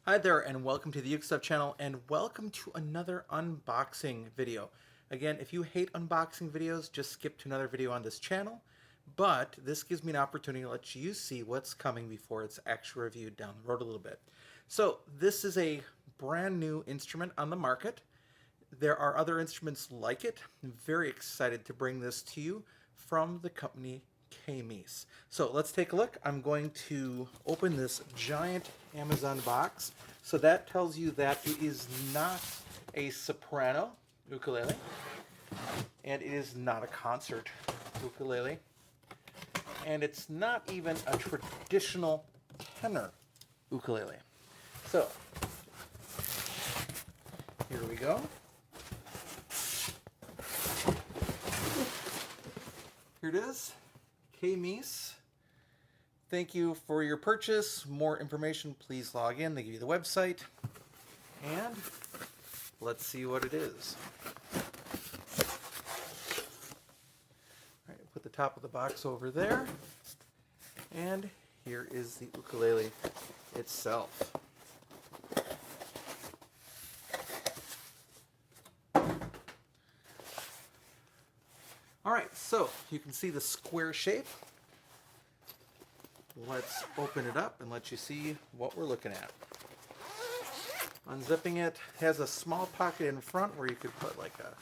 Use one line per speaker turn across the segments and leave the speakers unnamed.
Hi there and welcome to the Ukestuff channel and welcome to another unboxing video. Again, if you hate unboxing videos, just skip to another video on this channel, but this gives me an opportunity to let you see what's coming before it's actually reviewed down the road a little bit. So this is a brand new instrument on the market. There are other instruments like it. I'm very excited to bring this to you from the company Kmise. So let's take a look. I'm going to open this giant Amazon box. So that tells you that it is not a soprano ukulele, and it is not a concert ukulele, and it's not even a traditional tenor ukulele. So here we go. Here it is. Kmise, thank you for your purchase. More information, please log in. They give you the website. And let's see what it is. All right, put the top of the box over there. And here is the ukulele itself. All right, so you can see the square shape. Let's open it up and let you see what we're looking at. Unzipping it, has a small pocket in front where you could put like a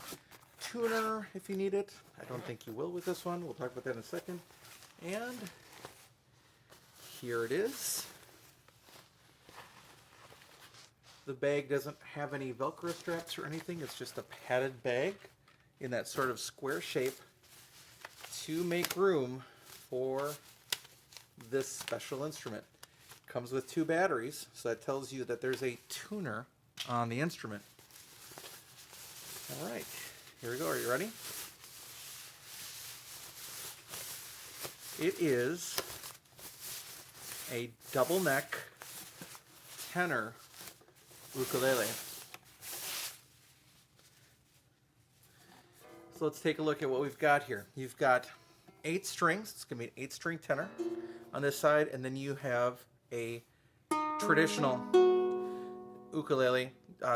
tuner if you need it. I don't think you will with this one. We'll talk about that in a second. And here it is. The bag doesn't have any Velcro straps or anything. It's just a padded bag in that sort of square shape to make room for this special instrument. Comes with 2 batteries, so that tells you that there's a tuner on the instrument. All right, here we go. Are you ready? It is a double neck tenor ukulele. So let's take a look at what we've got here. You've got 8 strings. It's going to be an 8-string tenor on this side, and then you have a traditional ukulele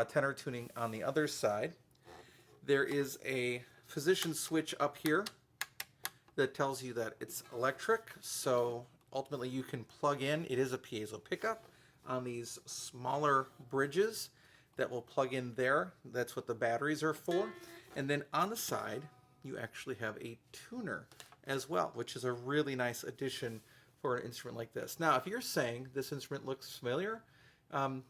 tenor tuning on the other side. There is a position switch up here that tells you that it's electric, so ultimately you can plug in. It is a piezo pickup on these smaller bridges that will plug in there. That's what the batteries are for. And then on the side, you actually have a tuner as well, which is a really nice addition for an instrument like this. Now, if you're saying this instrument looks familiar,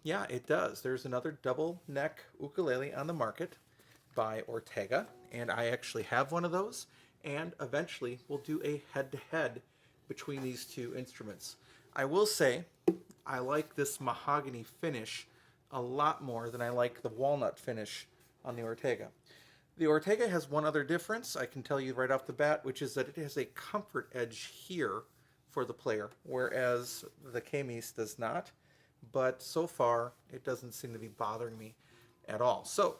yeah, it does. There's another double neck ukulele on the market by Ortega, and I actually have one of those, and eventually we'll do a head-to-head between these 2 instruments. I will say I like this mahogany finish a lot more than I like the walnut finish on the Ortega. The Ortega has one other difference I can tell you right off the bat, which is that it has a comfort edge here for the player, whereas the Kmise does not. But so far, it doesn't seem to be bothering me at all. So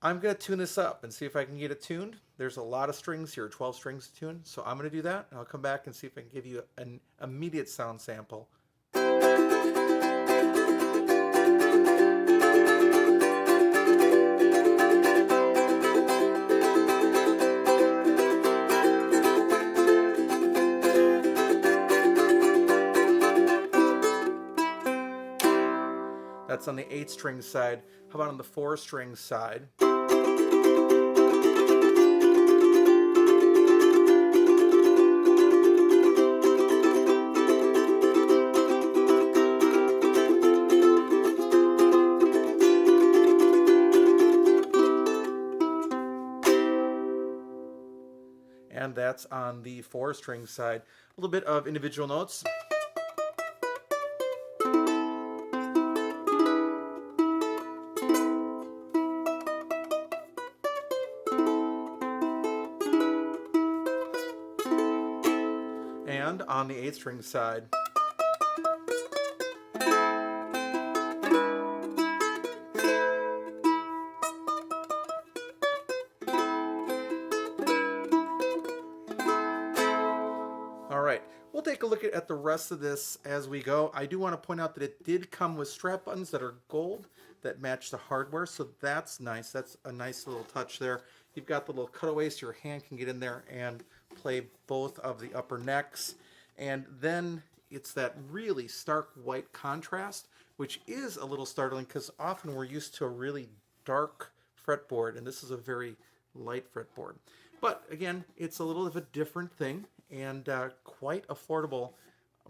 I'm going to tune this up and see if I can get it tuned. There's a lot of strings here, 12 strings to tune. So I'm going to do that, and I'll come back and see if I can give you an immediate sound sample. That's on the 8-string side. How about on the 4-string side? And that's on the 4-string side. A little bit of individual notes. And on the 8-string side. All right, we'll take a look look at the rest of this as we go. I do want to point out that it did come with strap buttons that are gold that match the hardware, so that's nice. That's a nice little touch there. You've got the little cutaways so your hand can get in there and play both of the upper necks. And then it's that really stark white contrast, which is a little startling because often we're used to a really dark fretboard, and this is a very light fretboard. But again, it's a little of a different thing and quite affordable.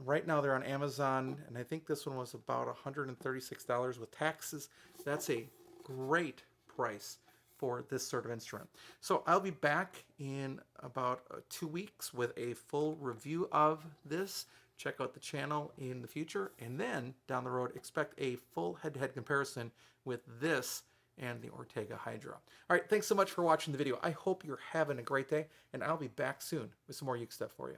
Right now they're on Amazon, and I think this one was about $136 with taxes. That's a great price for this sort of instrument. So I'll be back in about 2 weeks with a full review of this. Check out the channel in the future, and then down the road expect a full head-to-head comparison with this and the Ortega Hydra. All right, thanks so much for watching the video. I hope you're having a great day, and I'll be back soon with some more uke stuff for you.